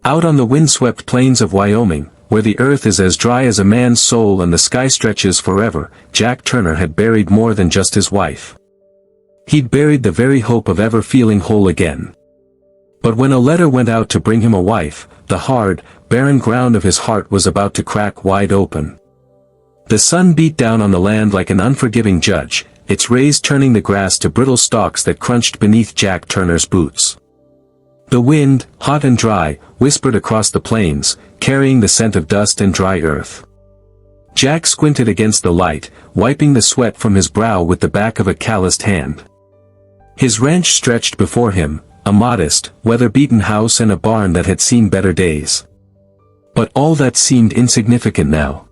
Out on the windswept plains of Wyoming, where the earth is as dry as a man's soul and the sky stretches forever, Jack Turner had buried more than just his wife. He'd buried the very hope of ever feeling whole again. But when a letter went out to bring him a wife, the hard, barren ground of his heart was about to crack wide open. The sun beat down on the land like an unforgiving judge, its rays turning the grass to brittle stalks that crunched beneath Jack Turner's boots. The wind, hot and dry, whispered across the plains, carrying the scent of dust and dry earth. Jack squinted against the light, wiping the sweat from his brow with the back of a calloused hand. His ranch stretched before him, a modest, weather-beaten house and a barn that had seen better days. But all that seemed insignificant now.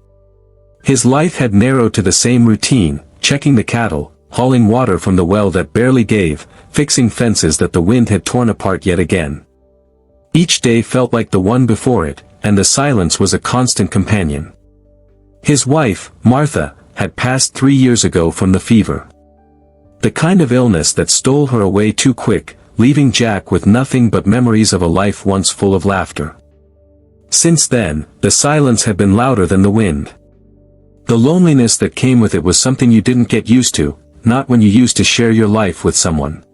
His life had narrowed to the same routine, checking the cattle, hauling water from the well that barely gave, fixing fences that the wind had torn apart yet again. Each day felt like the one before it, and the silence was a constant companion. His wife, Martha, had passed 3 years ago from the fever. The kind of illness that stole her away too quick, leaving Jack with nothing but memories of a life once full of laughter. Since then, the silence had been louder than the wind. The loneliness that came with it was something you didn't get used to, not when you used to share your life with someone.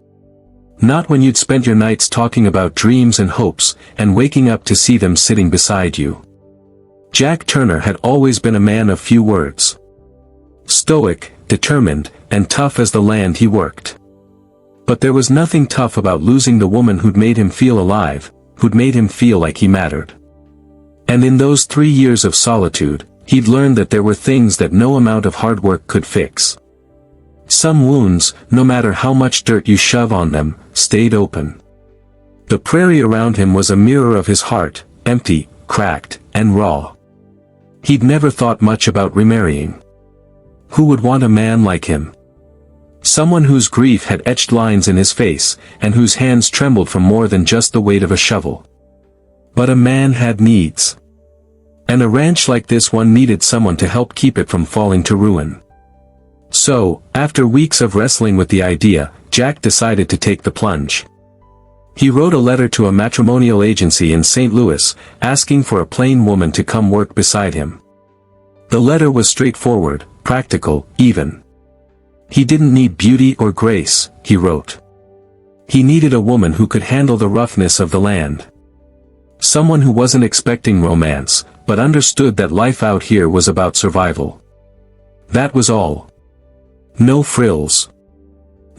Not when you'd spent your nights talking about dreams and hopes, and waking up to see them sitting beside you. Jack Turner had always been a man of few words. Stoic, determined, and tough as the land he worked. But there was nothing tough about losing the woman who'd made him feel alive, who'd made him feel like he mattered. And in those 3 years of solitude, he'd learned that there were things that no amount of hard work could fix. Some wounds, no matter how much dirt you shove on them, stayed open. The prairie around him was a mirror of his heart, empty, cracked, and raw. He'd never thought much about remarrying. Who would want a man like him? Someone whose grief had etched lines in his face, and whose hands trembled from more than just the weight of a shovel. But a man had needs. And a ranch like this one needed someone to help keep it from falling to ruin. So, after weeks of wrestling with the idea, Jack decided to take the plunge. He wrote a letter to a matrimonial agency in St. Louis, asking for a plain woman to come work beside him. The letter was straightforward, practical, even. He didn't need beauty or grace, he wrote. He needed a woman who could handle the roughness of the land. Someone who wasn't expecting romance, but understood that life out here was about survival. That was all. No frills.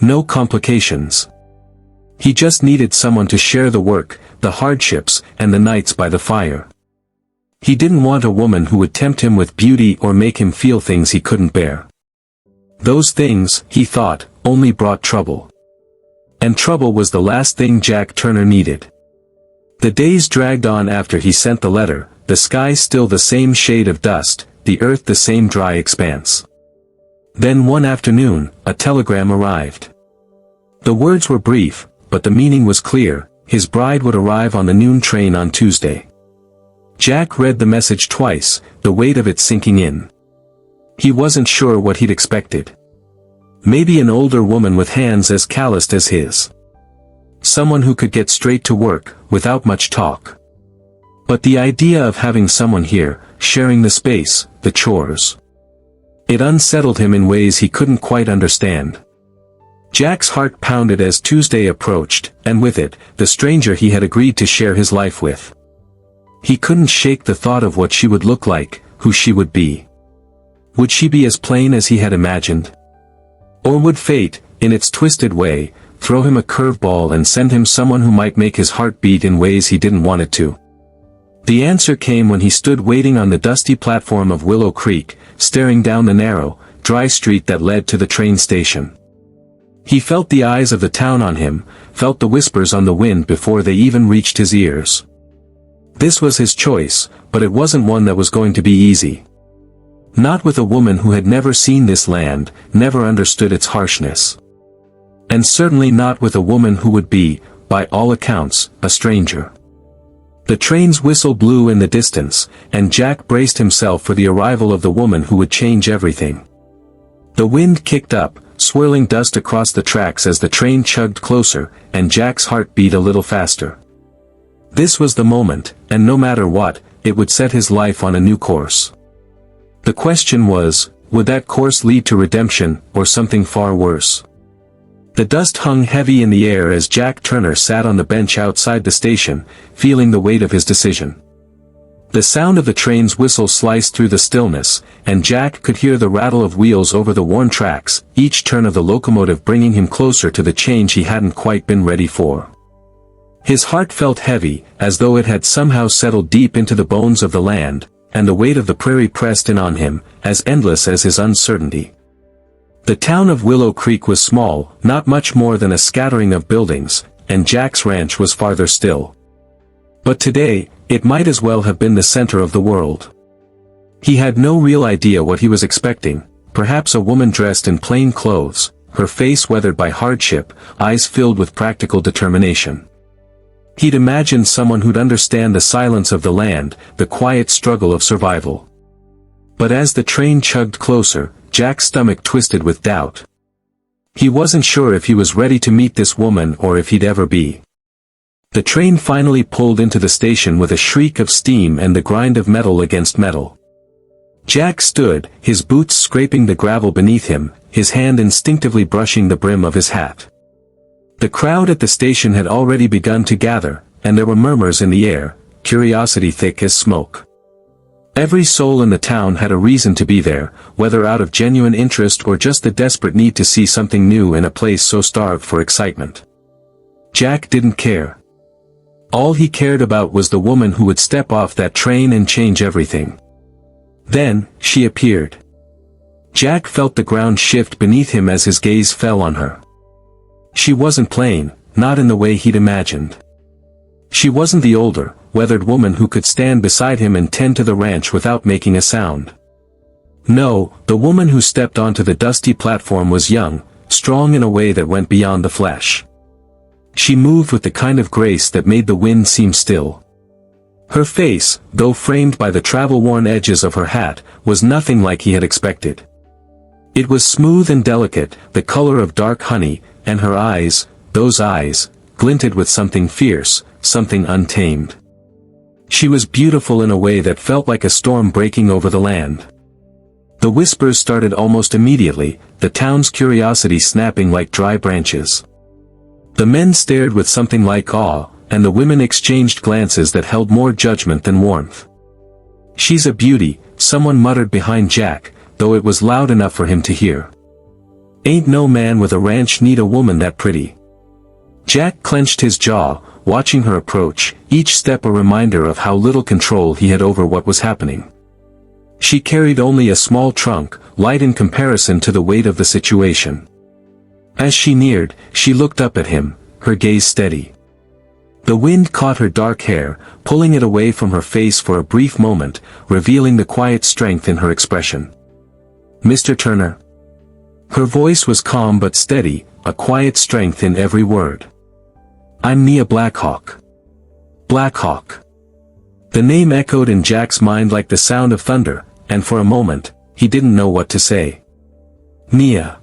No complications. He just needed someone to share the work, the hardships, and the nights by the fire. He didn't want a woman who would tempt him with beauty or make him feel things he couldn't bear. Those things, he thought, only brought trouble. And trouble was the last thing Jack Turner needed. The days dragged on after he sent the letter, the sky still the same shade of dust, the earth the same dry expanse. Then one afternoon, a telegram arrived. The words were brief, but the meaning was clear. His bride would arrive on the noon train on Tuesday. Jack read the message twice, the weight of it sinking in. He wasn't sure what he'd expected. Maybe an older woman with hands as calloused as his. Someone who could get straight to work, without much talk. But the idea of having someone here, sharing the space, the chores. It unsettled him in ways he couldn't quite understand. Jack's heart pounded as Tuesday approached, and with it, the stranger he had agreed to share his life with. He couldn't shake the thought of what she would look like, who she would be. Would she be as plain as he had imagined? Or would fate, in its twisted way, throw him a curveball and send him someone who might make his heart beat in ways he didn't want it to? The answer came when he stood waiting on the dusty platform of Willow Creek, staring down the narrow, dry street that led to the train station. He felt the eyes of the town on him, felt the whispers on the wind before they even reached his ears. This was his choice, but it wasn't one that was going to be easy. Not with a woman who had never seen this land, never understood its harshness. And certainly not with a woman who would be, by all accounts, a stranger. The train's whistle blew in the distance, and Jack braced himself for the arrival of the woman who would change everything. The wind kicked up, swirling dust across the tracks as the train chugged closer, and Jack's heart beat a little faster. This was the moment, and no matter what, it would set his life on a new course. The question was, would that course lead to redemption, or something far worse? The dust hung heavy in the air as Jack Turner sat on the bench outside the station, feeling the weight of his decision. The sound of the train's whistle sliced through the stillness, and Jack could hear the rattle of wheels over the worn tracks, each turn of the locomotive bringing him closer to the change he hadn't quite been ready for. His heart felt heavy, as though it had somehow settled deep into the bones of the land, and the weight of the prairie pressed in on him, as endless as his uncertainty. The town of Willow Creek was small, not much more than a scattering of buildings, and Jack's ranch was farther still. But today, it might as well have been the center of the world. He had no real idea what he was expecting, perhaps a woman dressed in plain clothes, her face weathered by hardship, eyes filled with practical determination. He'd imagined someone who'd understand the silence of the land, the quiet struggle of survival. But as the train chugged closer, Jack's stomach twisted with doubt. He wasn't sure if he was ready to meet this woman or if he'd ever be. The train finally pulled into the station with a shriek of steam and the grind of metal against metal. Jack stood, his boots scraping the gravel beneath him, his hand instinctively brushing the brim of his hat. The crowd at the station had already begun to gather, and there were murmurs in the air, curiosity thick as smoke. Every soul in the town had a reason to be there, whether out of genuine interest or just the desperate need to see something new in a place so starved for excitement. Jack didn't care. All he cared about was the woman who would step off that train and change everything. Then, she appeared. Jack felt the ground shift beneath him as his gaze fell on her. She wasn't plain, not in the way he'd imagined. She wasn't the older, weathered woman who could stand beside him and tend to the ranch without making a sound. No, the woman who stepped onto the dusty platform was young, strong in a way that went beyond the flesh. She moved with the kind of grace that made the wind seem still. Her face, though framed by the travel-worn edges of her hat, was nothing like he had expected. It was smooth and delicate, the color of dark honey, and her eyes, those eyes, glinted with something fierce, something untamed. She was beautiful in a way that felt like a storm breaking over the land. The whispers started almost immediately, the town's curiosity snapping like dry branches. The men stared with something like awe, and the women exchanged glances that held more judgment than warmth. "She's a beauty," someone muttered behind Jack, though it was loud enough for him to hear. "Ain't no man with a ranch need a woman that pretty." Jack clenched his jaw, watching her approach, each step a reminder of how little control he had over what was happening. She carried only a small trunk, light in comparison to the weight of the situation. As she neared, she looked up at him, her gaze steady. The wind caught her dark hair, pulling it away from her face for a brief moment, revealing the quiet strength in her expression. "Mr. Turner?" Her voice was calm but steady, a quiet strength in every word. "I'm Nia Blackhawk." Blackhawk. The name echoed in Jack's mind like the sound of thunder, and for a moment, he didn't know what to say. Nia.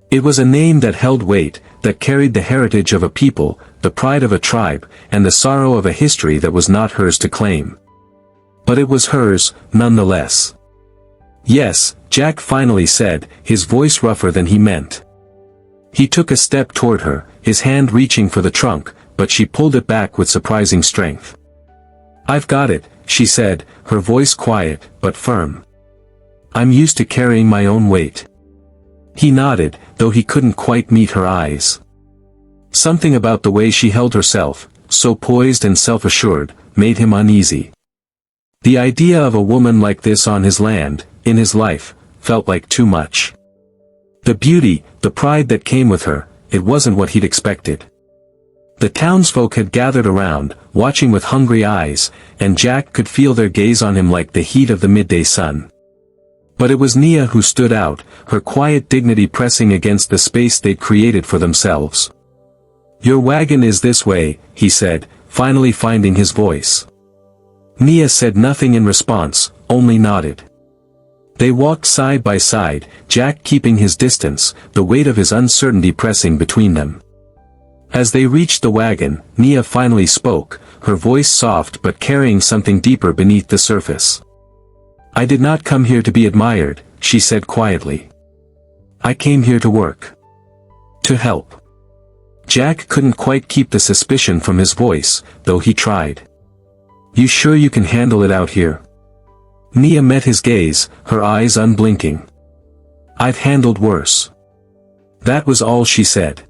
It was a name that held weight, that carried the heritage of a people, the pride of a tribe, and the sorrow of a history that was not hers to claim. But it was hers, nonetheless. "Yes," Jack finally said, his voice rougher than he meant. He took a step toward her, his hand reaching for the trunk, but she pulled it back with surprising strength. "I've got it," she said, her voice quiet, but firm. "I'm used to carrying my own weight." He nodded, though he couldn't quite meet her eyes. Something about the way she held herself, so poised and self-assured, made him uneasy. The idea of a woman like this on his land, in his life, felt like too much. The beauty, the pride that came with her, it wasn't what he'd expected. The townsfolk had gathered around, watching with hungry eyes, and Jack could feel their gaze on him like the heat of the midday sun. But it was Nia who stood out, her quiet dignity pressing against the space they'd created for themselves. "Your wagon is this way," he said, finally finding his voice. Nia said nothing in response, only nodded. They walked side by side, Jack keeping his distance, the weight of his uncertainty pressing between them. As they reached the wagon, Nia finally spoke, her voice soft but carrying something deeper beneath the surface. "I did not come here to be admired," she said quietly. "I came here to work. To help." Jack couldn't quite keep the suspicion from his voice, though he tried. "You sure you can handle it out here?" Nia met his gaze, her eyes unblinking. "I've handled worse." That was all she said.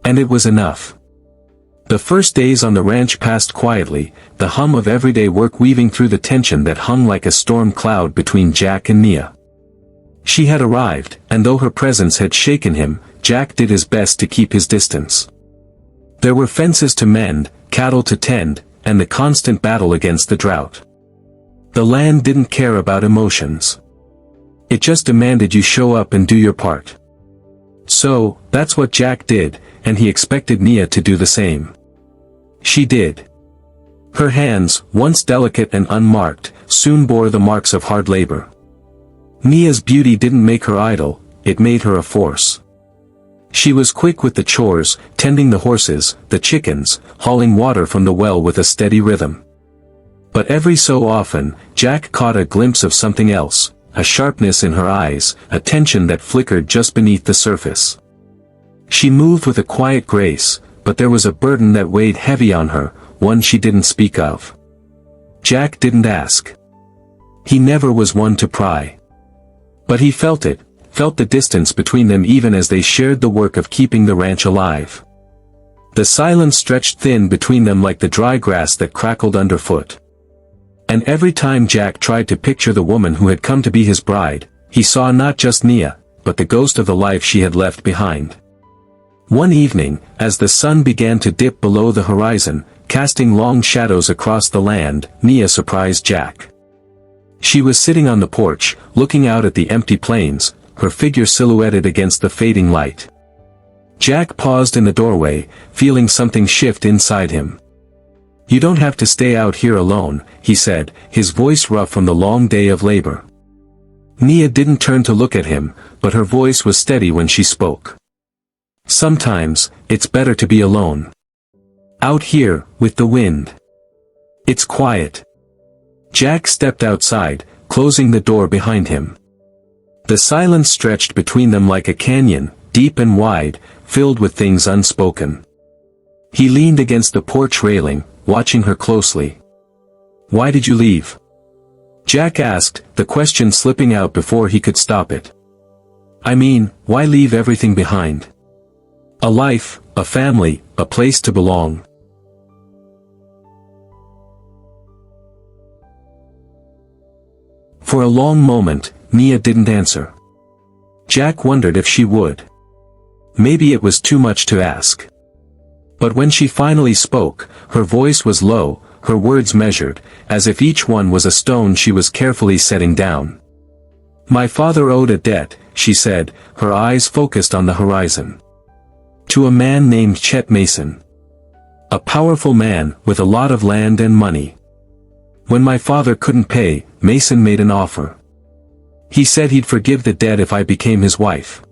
And it was enough. The first days on the ranch passed quietly, the hum of everyday work weaving through the tension that hung like a storm cloud between Jack and Nia. She had arrived, and though her presence had shaken him, Jack did his best to keep his distance. There were fences to mend, cattle to tend, and the constant battle against the drought. The land didn't care about emotions. It just demanded you show up and do your part. So, that's what Jack did, and he expected Nia to do the same. She did. Her hands, once delicate and unmarked, soon bore the marks of hard labor. Nia's beauty didn't make her idle, it made her a force. She was quick with the chores, tending the horses, the chickens, hauling water from the well with a steady rhythm. But every so often, Jack caught a glimpse of something else, a sharpness in her eyes, a tension that flickered just beneath the surface. She moved with a quiet grace, but there was a burden that weighed heavy on her, one she didn't speak of. Jack didn't ask. He never was one to pry. But he felt it, felt the distance between them even as they shared the work of keeping the ranch alive. The silence stretched thin between them like the dry grass that crackled underfoot. And every time Jack tried to picture the woman who had come to be his bride, he saw not just Nia, but the ghost of the life she had left behind. One evening, as the sun began to dip below the horizon, casting long shadows across the land, Nia surprised Jack. She was sitting on the porch, looking out at the empty plains, her figure silhouetted against the fading light. Jack paused in the doorway, feeling something shift inside him. "You don't have to stay out here alone," he said, his voice rough from the long day of labor. Nia didn't turn to look at him, but her voice was steady when she spoke. "Sometimes, it's better to be alone. Out here, with the wind. It's quiet." Jack stepped outside, closing the door behind him. The silence stretched between them like a canyon, deep and wide, filled with things unspoken. He leaned against the porch railing, watching her closely. "Why did you leave?" Jack asked, the question slipping out before he could stop it. "I mean, why leave everything behind? A life, a family, a place to belong." For a long moment, Nia didn't answer. Jack wondered if she would. Maybe it was too much to ask. But when she finally spoke, her voice was low, her words measured, as if each one was a stone she was carefully setting down. "My father owed a debt," she said, her eyes focused on the horizon. "To a man named Chet Mason. A powerful man, with a lot of land and money. When my father couldn't pay, Mason made an offer. He said he'd forgive the debt if I became his wife.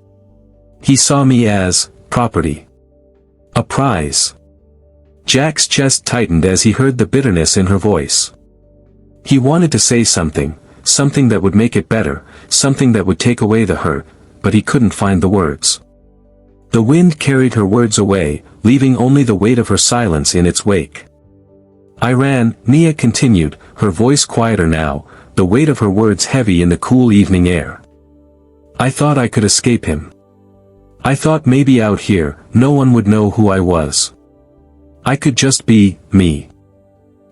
He saw me as property. A prize." Jack's chest tightened as he heard the bitterness in her voice. He wanted to say something, something that would make it better, something that would take away the hurt, but he couldn't find the words. The wind carried her words away, leaving only the weight of her silence in its wake. "I ran," Nia continued, her voice quieter now, the weight of her words heavy in the cool evening air. "I thought I could escape him. I thought maybe out here, no one would know who I was. I could just be, me."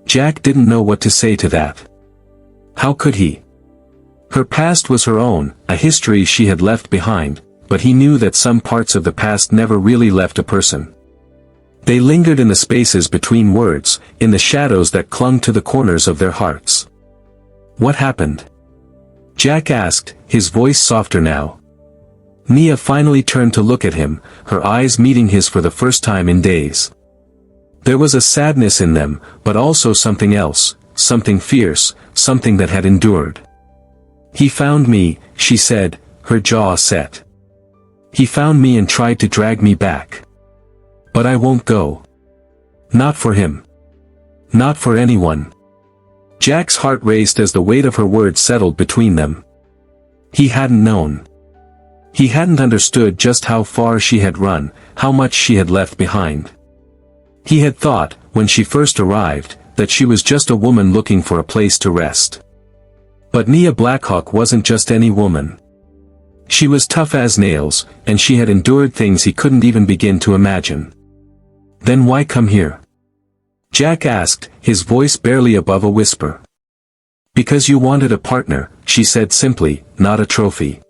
Jack didn't know what to say to that. How could he? Her past was her own, a history she had left behind, but he knew that some parts of the past never really left a person. They lingered in the spaces between words, in the shadows that clung to the corners of their hearts. "What happened?" Jack asked, his voice softer now. Nia finally turned to look at him, her eyes meeting his for the first time in days. There was a sadness in them, but also something else, something fierce, something that had endured. "He found me," she said, her jaw set. "He found me and tried to drag me back. But I won't go. Not for him. Not for anyone. Jack's heart raced as the weight of her words settled between them. He hadn't known. He hadn't understood just how far she had run, how much she had left behind. He had thought, when she first arrived, that she was just a woman looking for a place to rest. But Nia Blackhawk wasn't just any woman. She was tough as nails, and she had endured things he couldn't even begin to imagine. Then why come here? Jack asked, his voice barely above a whisper. Because you wanted a partner, she said simply, not a trophy.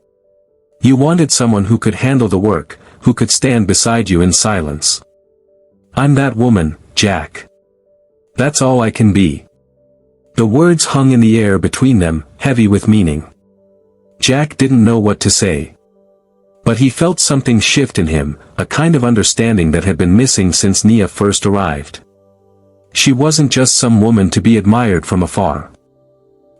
You wanted someone who could handle the work, who could stand beside you in silence. I'm that woman, Jack. That's all I can be. The words hung in the air between them, heavy with meaning. Jack didn't know what to say. But he felt something shift in him, a kind of understanding that had been missing since Nia first arrived. She wasn't just some woman to be admired from afar.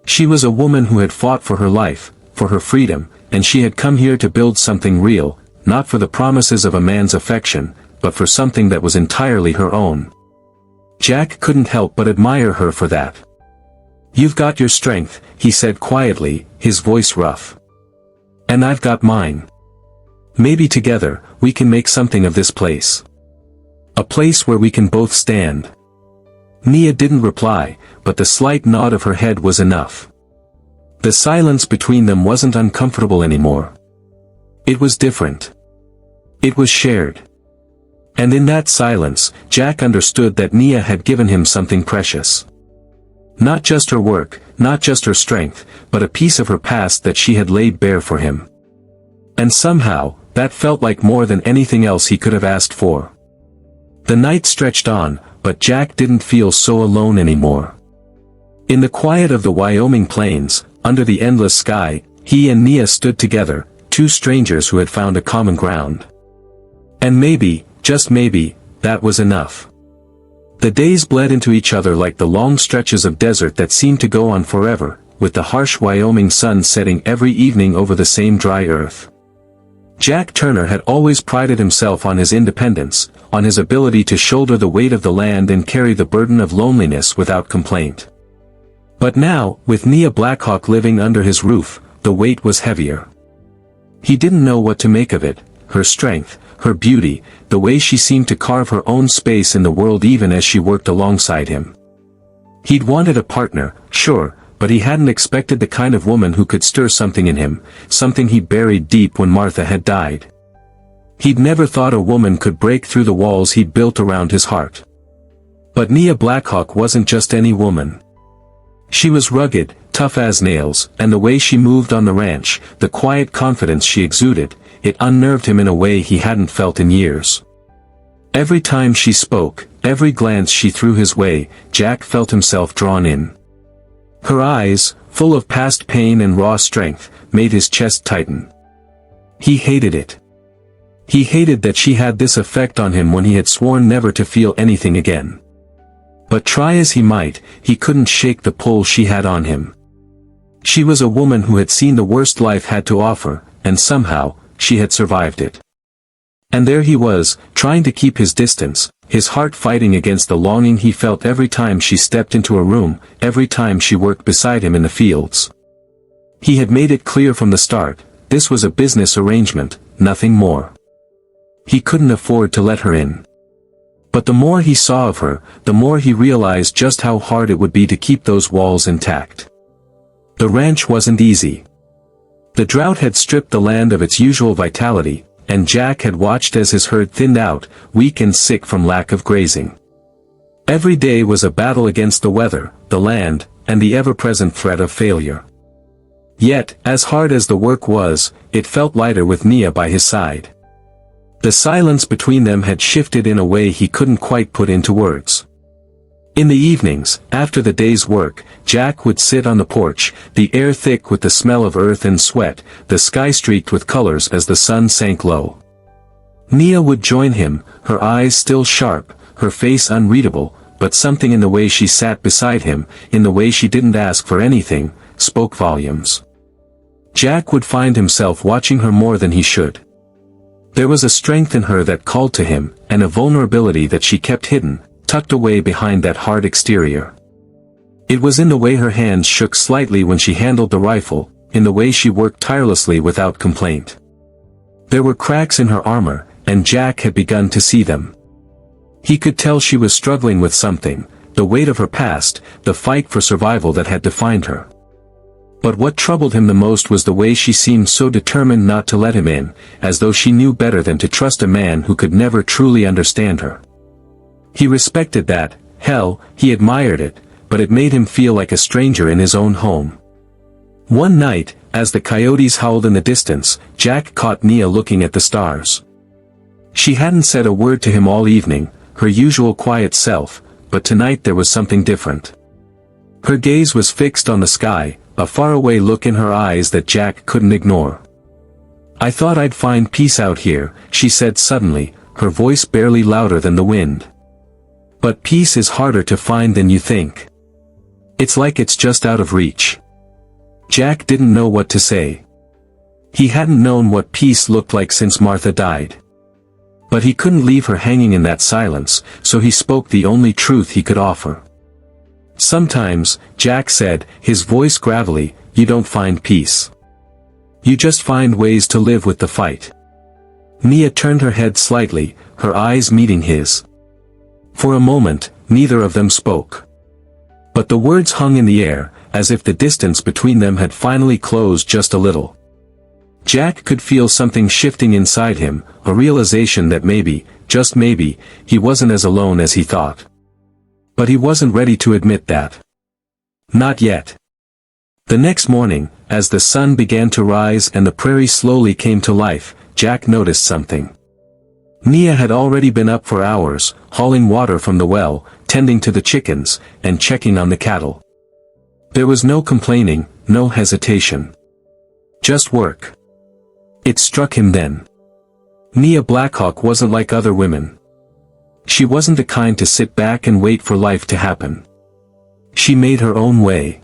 She was a woman who had fought for her life, for her freedom, and she had come here to build something real, not for the promises of a man's affection, but for something that was entirely her own. Jack couldn't help but admire her for that. You've got your strength, he said quietly, his voice rough. And I've got mine. Maybe together, we can make something of this place. A place where we can both stand. Nia didn't reply, but the slight nod of her head was enough. The silence between them wasn't uncomfortable anymore. It was different. It was shared. And in that silence, Jack understood that Nia had given him something precious. Not just her work, not just her strength, but a piece of her past that she had laid bare for him. And somehow, that felt like more than anything else he could have asked for. The night stretched on, but Jack didn't feel so alone anymore. In the quiet of the Wyoming plains, under the endless sky, he and Nia stood together, two strangers who had found a common ground. And maybe, just maybe, that was enough. The days bled into each other like the long stretches of desert that seemed to go on forever, with the harsh Wyoming sun setting every evening over the same dry earth. Jack Turner had always prided himself on his independence, on his ability to shoulder the weight of the land and carry the burden of loneliness without complaint. But now, with Nia Blackhawk living under his roof, the weight was heavier. He didn't know what to make of it, her strength, her beauty, the way she seemed to carve her own space in the world even as she worked alongside him. He'd wanted a partner, sure, but he hadn't expected the kind of woman who could stir something in him, something he'd buried deep when Martha had died. He'd never thought a woman could break through the walls he'd built around his heart. But Nia Blackhawk wasn't just any woman. She was rugged, tough as nails, and the way she moved on the ranch, the quiet confidence she exuded, it unnerved him in a way he hadn't felt in years. Every time she spoke, every glance she threw his way, Jack felt himself drawn in. Her eyes, full of past pain and raw strength, made his chest tighten. He hated it. He hated that she had this effect on him when he had sworn never to feel anything again. But try as he might, he couldn't shake the pull she had on him. She was a woman who had seen the worst life had to offer, and somehow, she had survived it. And there he was, trying to keep his distance, his heart fighting against the longing he felt every time she stepped into a room, every time she worked beside him in the fields. He had made it clear from the start, this was a business arrangement, nothing more. He couldn't afford to let her in. But the more he saw of her, the more he realized just how hard it would be to keep those walls intact. The ranch wasn't easy. The drought had stripped the land of its usual vitality, and Jack had watched as his herd thinned out, weak and sick from lack of grazing. Every day was a battle against the weather, the land, and the ever-present threat of failure. Yet, as hard as the work was, it felt lighter with Nia by his side. The silence between them had shifted in a way he couldn't quite put into words. In the evenings, after the day's work, Jack would sit on the porch, the air thick with the smell of earth and sweat, the sky streaked with colors as the sun sank low. Nia would join him, her eyes still sharp, her face unreadable, but something in the way she sat beside him, in the way she didn't ask for anything, spoke volumes. Jack would find himself watching her more than he should. There was a strength in her that called to him, and a vulnerability that she kept hidden, tucked away behind that hard exterior. It was in the way her hands shook slightly when she handled the rifle, in the way she worked tirelessly without complaint. There were cracks in her armor, and Jack had begun to see them. He could tell she was struggling with something, the weight of her past, the fight for survival that had defined her. But what troubled him the most was the way she seemed so determined not to let him in, as though she knew better than to trust a man who could never truly understand her. He respected that, hell, he admired it, but it made him feel like a stranger in his own home. One night, as the coyotes howled in the distance, Jack caught Nia looking at the stars. She hadn't said a word to him all evening, her usual quiet self, but tonight there was something different. Her gaze was fixed on the sky, a faraway look in her eyes that Jack couldn't ignore. "I thought I'd find peace out here," she said suddenly, her voice barely louder than the wind. "But peace is harder to find than you think. It's like it's just out of reach." Jack didn't know what to say. He hadn't known what peace looked like since Martha died. But he couldn't leave her hanging in that silence, so he spoke the only truth he could offer. "Sometimes," Jack said, his voice gravelly, "you don't find peace. You just find ways to live with the fight." Nia turned her head slightly, her eyes meeting his. For a moment, neither of them spoke. But the words hung in the air, as if the distance between them had finally closed just a little. Jack could feel something shifting inside him, a realization that maybe, just maybe, he wasn't as alone as he thought. But he wasn't ready to admit that. Not yet. The next morning, as the sun began to rise and the prairie slowly came to life, Jack noticed something. Nia had already been up for hours, hauling water from the well, tending to the chickens, and checking on the cattle. There was no complaining, no hesitation. Just work. It struck him then. Nia Blackhawk wasn't like other women. She wasn't the kind to sit back and wait for life to happen. She made her own way.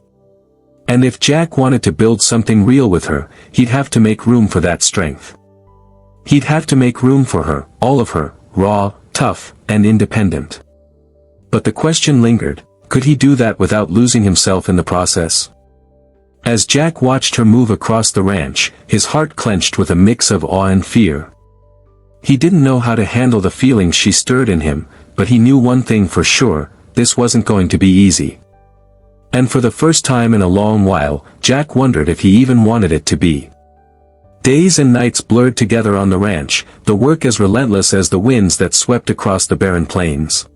And if Jack wanted to build something real with her, he'd have to make room for that strength. He'd have to make room for her, all of her, raw, tough, and independent. But the question lingered, could he do that without losing himself in the process? As Jack watched her move across the ranch, his heart clenched with a mix of awe and fear. He didn't know how to handle the feelings she stirred in him, but he knew one thing for sure, this wasn't going to be easy. And for the first time in a long while, Jack wondered if he even wanted it to be. Days and nights blurred together on the ranch, the work as relentless as the winds that swept across the barren plains.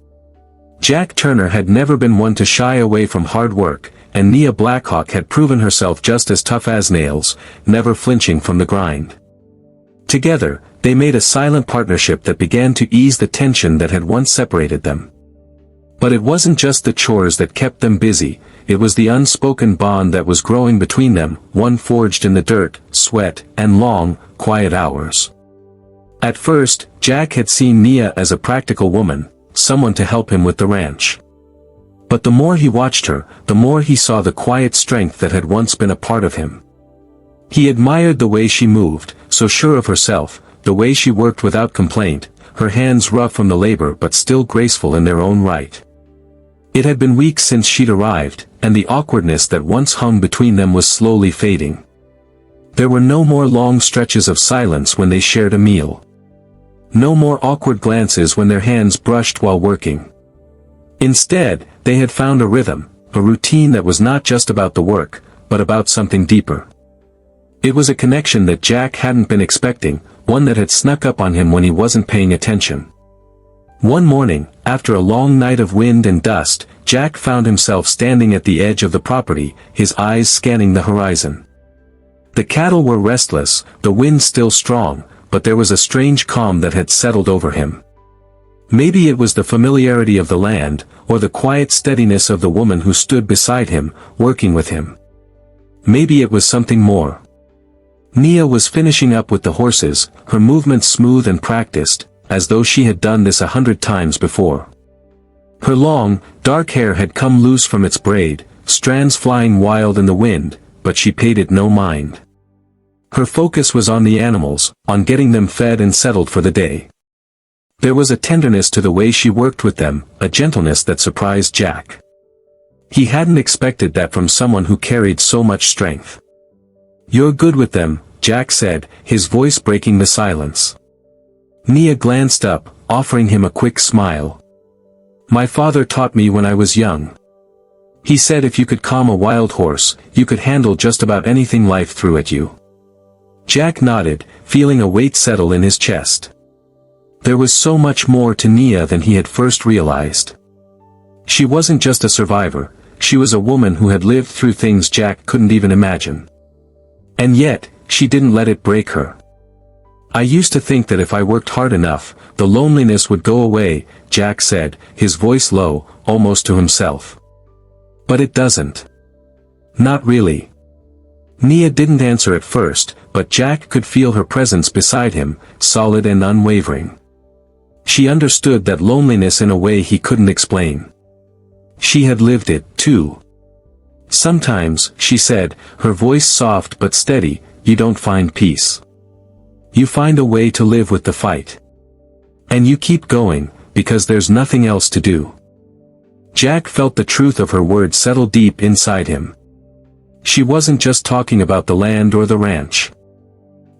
Jack Turner had never been one to shy away from hard work, and Nia Blackhawk had proven herself just as tough as nails, never flinching from the grind. Together, they made a silent partnership that began to ease the tension that had once separated them. But it wasn't just the chores that kept them busy, it was the unspoken bond that was growing between them, one forged in the dirt, sweat, and long, quiet hours. At first, Jack had seen Nia as a practical woman, someone to help him with the ranch. But the more he watched her, the more he saw the quiet strength that had once been a part of him. He admired the way she moved, so sure of herself, the way she worked without complaint, her hands rough from the labor but still graceful in their own right. It had been weeks since she'd arrived, and the awkwardness that once hung between them was slowly fading. There were no more long stretches of silence when they shared a meal. No more awkward glances when their hands brushed while working. Instead, they had found a rhythm, a routine that was not just about the work, but about something deeper. It was a connection that Jack hadn't been expecting, one that had snuck up on him when he wasn't paying attention. One morning, after a long night of wind and dust, Jack found himself standing at the edge of the property, his eyes scanning the horizon. The cattle were restless, the wind still strong, but there was a strange calm that had settled over him. Maybe it was the familiarity of the land, or the quiet steadiness of the woman who stood beside him, working with him. Maybe it was something more. Nia was finishing up with the horses, her movements smooth and practiced, as though she had done this 100 times before. Her long, dark hair had come loose from its braid, strands flying wild in the wind, but she paid it no mind. Her focus was on the animals, on getting them fed and settled for the day. There was a tenderness to the way she worked with them, a gentleness that surprised Jack. He hadn't expected that from someone who carried so much strength. "You're good with them," Jack said, his voice breaking the silence. Nia glanced up, offering him a quick smile. "My father taught me when I was young. He said if you could calm a wild horse, you could handle just about anything life threw at you." Jack nodded, feeling a weight settle in his chest. There was so much more to Nia than he had first realized. She wasn't just a survivor, she was a woman who had lived through things Jack couldn't even imagine. And yet, she didn't let it break her. "I used to think that if I worked hard enough, the loneliness would go away," Jack said, his voice low, almost to himself. "But it doesn't. Not really." Nia didn't answer at first, but Jack could feel her presence beside him, solid and unwavering. She understood that loneliness in a way he couldn't explain. She had lived it, too. "Sometimes," she said, her voice soft but steady, "you don't find peace. You find a way to live with the fight. And you keep going, because there's nothing else to do." Jack felt the truth of her words settle deep inside him. She wasn't just talking about the land or the ranch.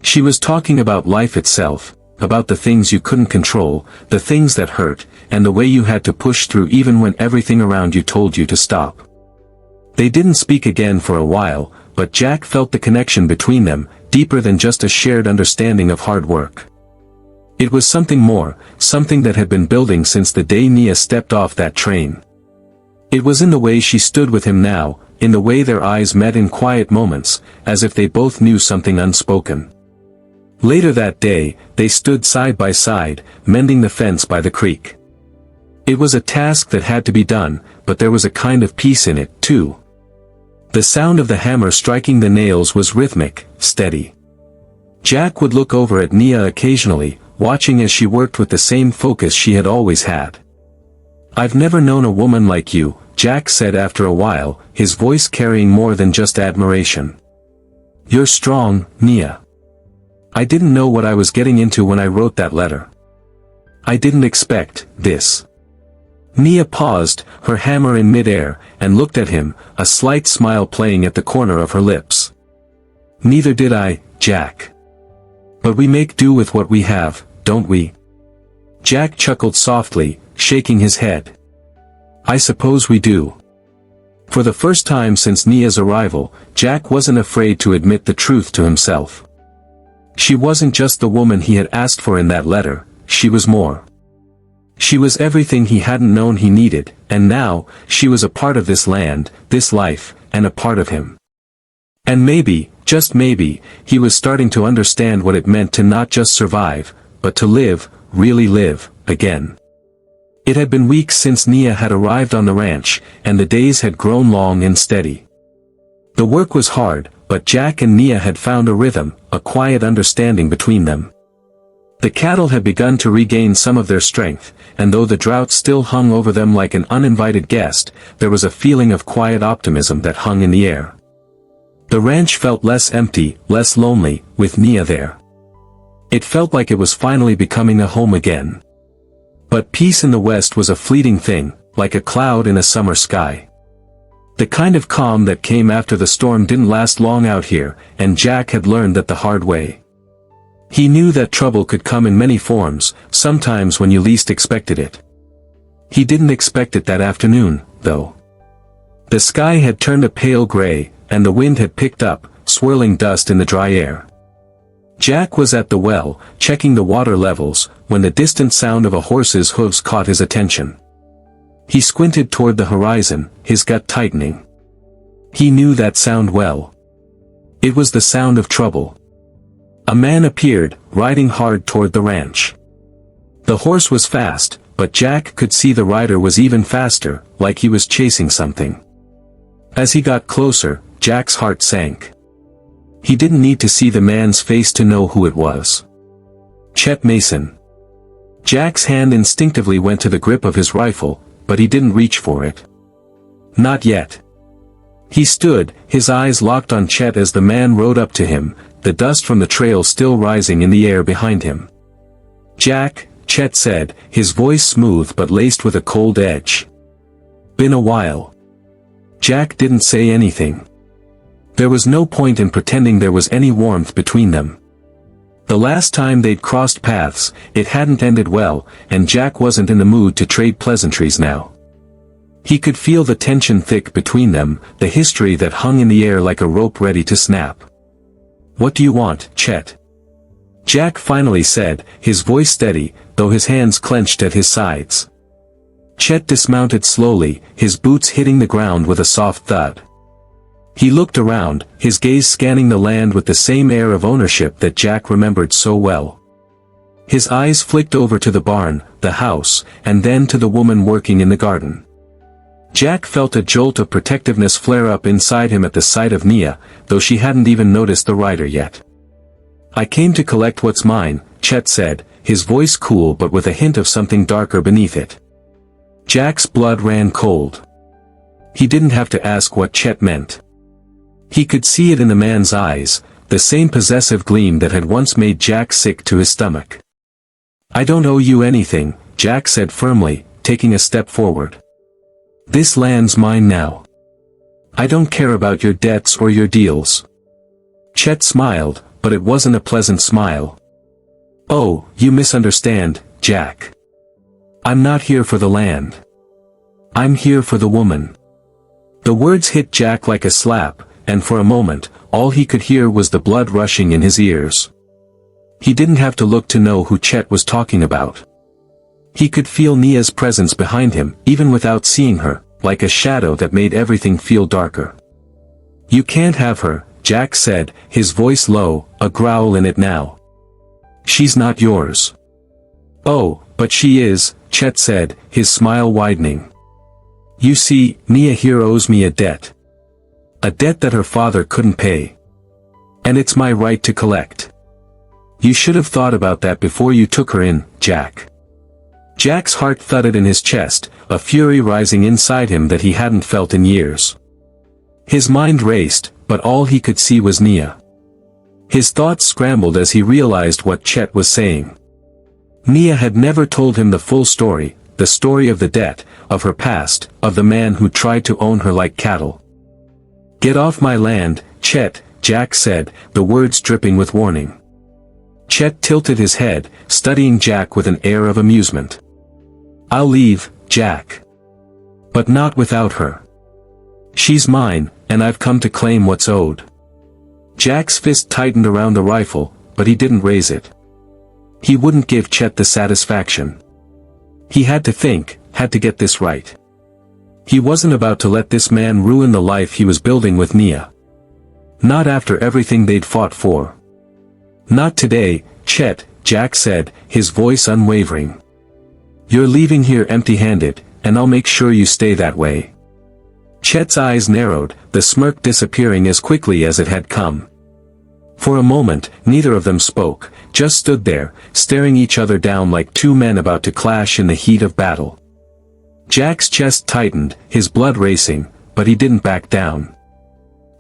She was talking about life itself, about the things you couldn't control, the things that hurt, and the way you had to push through even when everything around you told you to stop. They didn't speak again for a while, but Jack felt the connection between them, deeper than just a shared understanding of hard work. It was something more, something that had been building since the day Nia stepped off that train. It was in the way she stood with him now, in the way their eyes met in quiet moments, as if they both knew something unspoken. Later that day, they stood side by side, mending the fence by the creek. It was a task that had to be done, but there was a kind of peace in it, too. The sound of the hammer striking the nails was rhythmic, steady. Jack would look over at Nia occasionally, watching as she worked with the same focus she had always had. "I've never known a woman like you," Jack said after a while, his voice carrying more than just admiration. "You're strong, Nia. I didn't know what I was getting into when I wrote that letter. I didn't expect this." Nia paused, her hammer in midair, and looked at him, a slight smile playing at the corner of her lips. "Neither did I, Jack. But we make do with what we have, don't we?" Jack chuckled softly, shaking his head. "I suppose we do." For the first time since Nia's arrival, Jack wasn't afraid to admit the truth to himself. She wasn't just the woman he had asked for in that letter, she was more. She was everything he hadn't known he needed, and now, she was a part of this land, this life, and a part of him. And maybe, just maybe, he was starting to understand what it meant to not just survive, but to live, really live, again. It had been weeks since Nia had arrived on the ranch, and the days had grown long and steady. The work was hard, but Jack and Nia had found a rhythm, a quiet understanding between them. The cattle had begun to regain some of their strength, and though the drought still hung over them like an uninvited guest, there was a feeling of quiet optimism that hung in the air. The ranch felt less empty, less lonely, with Nia there. It felt like it was finally becoming a home again. But peace in the west was a fleeting thing, like a cloud in a summer sky. The kind of calm that came after the storm didn't last long out here, and Jack had learned that the hard way. He knew that trouble could come in many forms, sometimes when you least expected it. He didn't expect it that afternoon, though. The sky had turned a pale gray, and the wind had picked up, swirling dust in the dry air. Jack was at the well, checking the water levels, when the distant sound of a horse's hooves caught his attention. He squinted toward the horizon, his gut tightening. He knew that sound well. It was the sound of trouble. A man appeared, riding hard toward the ranch. The horse was fast, but Jack could see the rider was even faster, like he was chasing something. As he got closer, Jack's heart sank. He didn't need to see the man's face to know who it was. Chet Mason. Jack's hand instinctively went to the grip of his rifle, but he didn't reach for it. Not yet. He stood, his eyes locked on Chet as the man rode up to him, the dust from the trail still rising in the air behind him. Jack, Chet said, his voice smooth but laced with a cold edge. Been a while. Jack didn't say anything. There was no point in pretending there was any warmth between them. The last time they'd crossed paths, it hadn't ended well, and Jack wasn't in the mood to trade pleasantries now. He could feel the tension thick between them, the history that hung in the air like a rope ready to snap. "What do you want, Chet?" Jack finally said, his voice steady, though his hands clenched at his sides. Chet dismounted slowly, his boots hitting the ground with a soft thud. He looked around, his gaze scanning the land with the same air of ownership that Jack remembered so well. His eyes flicked over to the barn, the house, and then to the woman working in the garden. Jack felt a jolt of protectiveness flare up inside him at the sight of Nia, though she hadn't even noticed the rider yet. "I came to collect what's mine," Chet said, his voice cool but with a hint of something darker beneath it. Jack's blood ran cold. He didn't have to ask what Chet meant. He could see it in the man's eyes, the same possessive gleam that had once made Jack sick to his stomach. "I don't owe you anything," Jack said firmly, taking a step forward. "This land's mine now. I don't care about your debts or your deals." Chet smiled, but it wasn't a pleasant smile. "Oh, you misunderstand, Jack. I'm not here for the land. I'm here for the woman." The words hit Jack like a slap, and for a moment, all he could hear was the blood rushing in his ears. He didn't have to look to know who Chet was talking about. He could feel Nia's presence behind him, even without seeing her, like a shadow that made everything feel darker. "You can't have her," Jack said, his voice low, a growl in it now. "She's not yours." "Oh, but she is," Chet said, his smile widening. "You see, Nia here owes me a debt. A debt that her father couldn't pay. And it's my right to collect. You should have thought about that before you took her in, Jack." Jack's heart thudded in his chest, a fury rising inside him that he hadn't felt in years. His mind raced, but all he could see was Nia. His thoughts scrambled as he realized what Chet was saying. Nia had never told him the full story, the story of the debt, of her past, of the man who tried to own her like cattle. "Get off my land, Chet," Jack said, the words dripping with warning. Chet tilted his head, studying Jack with an air of amusement. "I'll leave, Jack. But not without her. She's mine, and I've come to claim what's owed." Jack's fist tightened around the rifle, but he didn't raise it. He wouldn't give Chet the satisfaction. He had to think, had to get this right. He wasn't about to let this man ruin the life he was building with Nia. Not after everything they'd fought for. "Not today, Chet," Jack said, his voice unwavering. "You're leaving here empty-handed, and I'll make sure you stay that way." Chet's eyes narrowed, the smirk disappearing as quickly as it had come. For a moment, neither of them spoke, just stood there, staring each other down like two men about to clash in the heat of battle. Jack's chest tightened, his blood racing, but he didn't back down.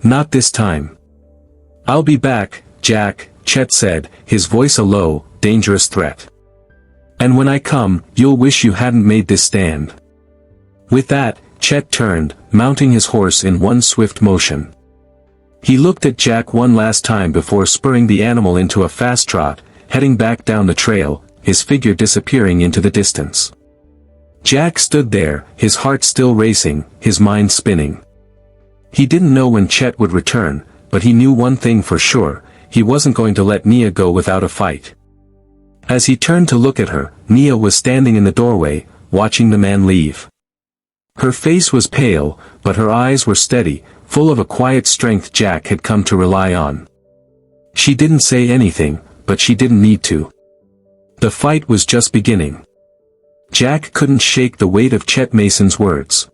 "Not this time." "I'll be back, Jack," Chet said, his voice a low, dangerous threat. "And when I come, you'll wish you hadn't made this stand." With that, Chet turned, mounting his horse in one swift motion. He looked at Jack one last time before spurring the animal into a fast trot, heading back down the trail, his figure disappearing into the distance. Jack stood there, his heart still racing, his mind spinning. He didn't know when Chet would return, but he knew one thing for sure, he wasn't going to let Nia go without a fight. As he turned to look at her, Nia was standing in the doorway, watching the man leave. Her face was pale, but her eyes were steady, full of a quiet strength Jack had come to rely on. She didn't say anything, but she didn't need to. The fight was just beginning. Jack couldn't shake the weight of Chet Mason's words.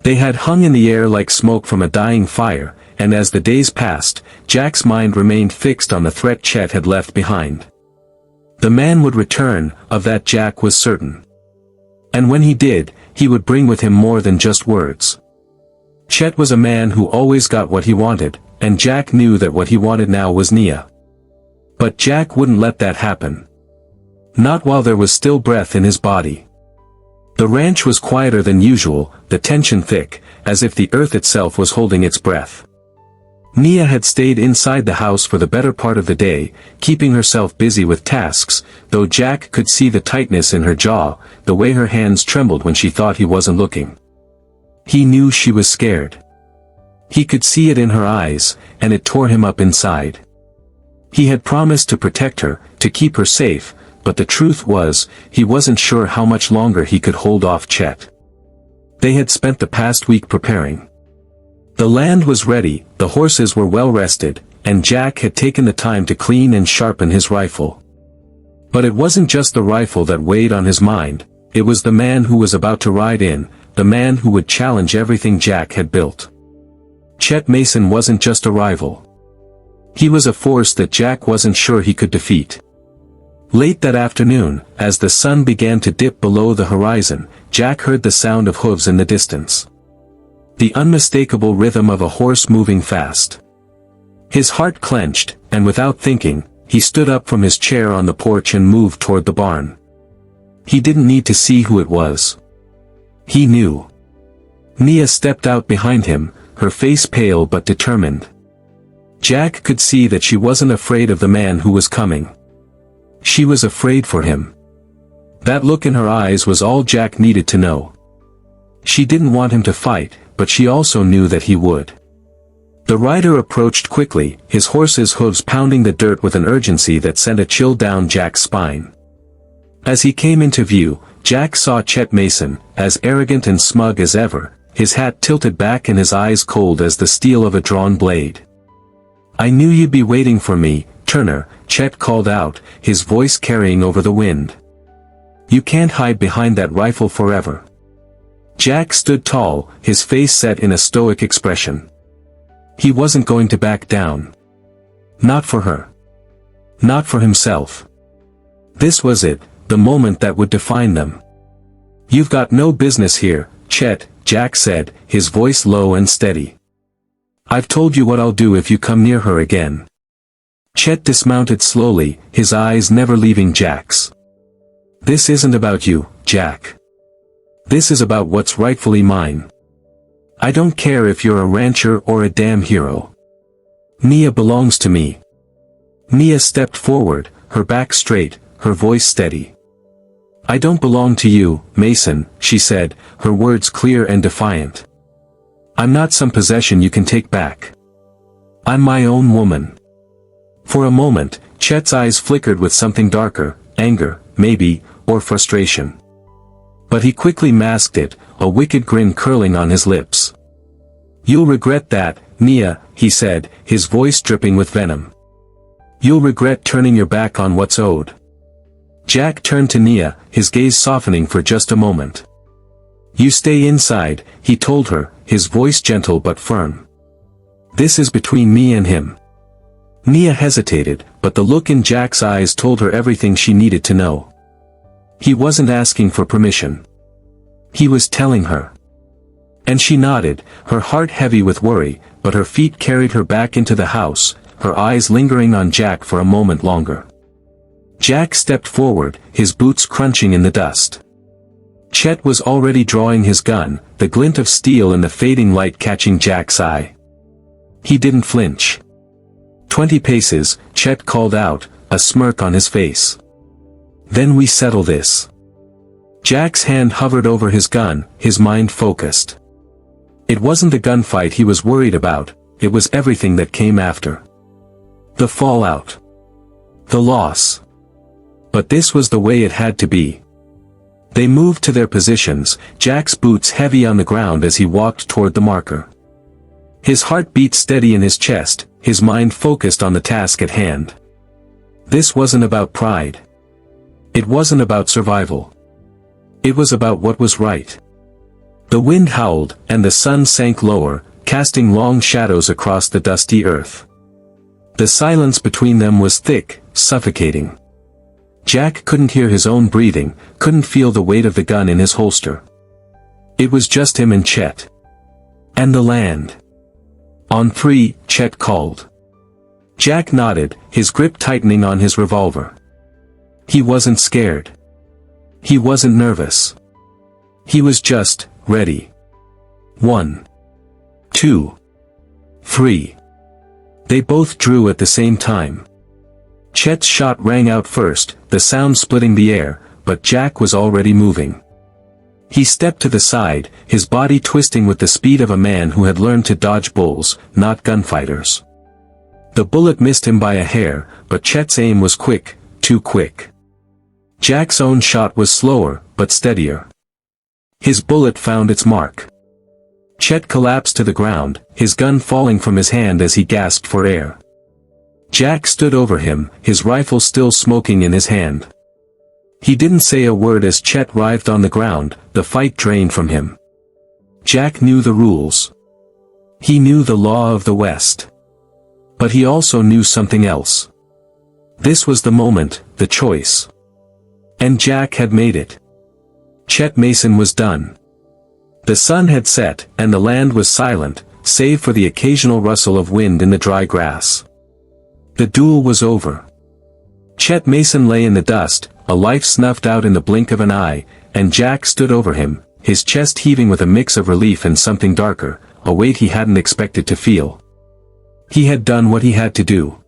They had hung in the air like smoke from a dying fire, and as the days passed, Jack's mind remained fixed on the threat Chet had left behind. The man would return, of that Jack was certain. And when he did, he would bring with him more than just words. Chet was a man who always got what he wanted, and Jack knew that what he wanted now was Nia. But Jack wouldn't let that happen. Not while there was still breath in his body. The ranch was quieter than usual, the tension thick, as if the earth itself was holding its breath. Nia had stayed inside the house for the better part of the day, keeping herself busy with tasks, though Jack could see the tightness in her jaw, the way her hands trembled when she thought he wasn't looking. He knew she was scared. He could see it in her eyes, and it tore him up inside. He had promised to protect her, to keep her safe, but the truth was, he wasn't sure how much longer he could hold off Chet. They had spent the past week preparing. The land was ready, the horses were well rested, and Jack had taken the time to clean and sharpen his rifle. But it wasn't just the rifle that weighed on his mind, it was the man who was about to ride in, the man who would challenge everything Jack had built. Chet Mason wasn't just a rival. He was a force that Jack wasn't sure he could defeat. Late that afternoon, as the sun began to dip below the horizon, Jack heard the sound of hooves in the distance. The unmistakable rhythm of a horse moving fast. His heart clenched, and without thinking, he stood up from his chair on the porch and moved toward the barn. He didn't need to see who it was. He knew. Nia stepped out behind him, her face pale but determined. Jack could see that she wasn't afraid of the man who was coming. She was afraid for him. That look in her eyes was all Jack needed to know. She didn't want him to fight, but she also knew that he would. The rider approached quickly, his horse's hooves pounding the dirt with an urgency that sent a chill down Jack's spine. As he came into view, Jack saw Chet Mason, as arrogant and smug as ever, his hat tilted back and his eyes cold as the steel of a drawn blade. "I knew you'd be waiting for me, Turner," Chet called out, his voice carrying over the wind. "You can't hide behind that rifle forever." Jack stood tall, his face set in a stoic expression. He wasn't going to back down. Not for her. Not for himself. This was it, the moment that would define them. "You've got no business here, Chet," Jack said, his voice low and steady. "I've told you what I'll do if you come near her again." Chet dismounted slowly, his eyes never leaving Jack's. "This isn't about you, Jack. This is about what's rightfully mine. I don't care if you're a rancher or a damn hero. Nia belongs to me." Nia stepped forward, her back straight, her voice steady. "I don't belong to you, Mason," she said, her words clear and defiant. "I'm not some possession you can take back. I'm my own woman." For a moment, Chet's eyes flickered with something darker, anger, maybe, or frustration. But he quickly masked it, a wicked grin curling on his lips. "You'll regret that, Nia," he said, his voice dripping with venom. "You'll regret turning your back on what's owed." Jack turned to Nia, his gaze softening for just a moment. "You stay inside," he told her, his voice gentle but firm. "This is between me and him." Nia hesitated, but the look in Jack's eyes told her everything she needed to know. He wasn't asking for permission. He was telling her. And she nodded, her heart heavy with worry, but her feet carried her back into the house, her eyes lingering on Jack for a moment longer. Jack stepped forward, his boots crunching in the dust. Chet was already drawing his gun, the glint of steel in the fading light catching Jack's eye. He didn't flinch. 20 paces, Chet called out, a smirk on his face. "Then we settle this." Jack's hand hovered over his gun, his mind focused. It wasn't the gunfight he was worried about, it was everything that came after. The fallout. The loss. But this was the way it had to be. They moved to their positions, Jack's boots heavy on the ground as he walked toward the marker. His heart beat steady in his chest, his mind focused on the task at hand. This wasn't about pride. It wasn't about survival. It was about what was right. The wind howled, and the sun sank lower, casting long shadows across the dusty earth. The silence between them was thick, suffocating. Jack couldn't hear his own breathing, couldn't feel the weight of the gun in his holster. It was just him and Chet. And the land. "On 3, Chet called. Jack nodded, his grip tightening on his revolver. He wasn't scared. He wasn't nervous. He was just ready. 1, 2, 3. They both drew at the same time. Chet's shot rang out first, the sound splitting the air, but Jack was already moving. He stepped to the side, his body twisting with the speed of a man who had learned to dodge bulls, not gunfighters. The bullet missed him by a hair, but Chet's aim was quick, too quick. Jack's own shot was slower, but steadier. His bullet found its mark. Chet collapsed to the ground, his gun falling from his hand as he gasped for air. Jack stood over him, his rifle still smoking in his hand. He didn't say a word as Chet writhed on the ground, the fight drained from him. Jack knew the rules. He knew the law of the West. But he also knew something else. This was the moment, the choice. And Jack had made it. Chet Mason was done. The sun had set, and the land was silent, save for the occasional rustle of wind in the dry grass. The duel was over. Chet Mason lay in the dust, a life snuffed out in the blink of an eye, and Jack stood over him, his chest heaving with a mix of relief and something darker, a weight he hadn't expected to feel. He had done what he had to do.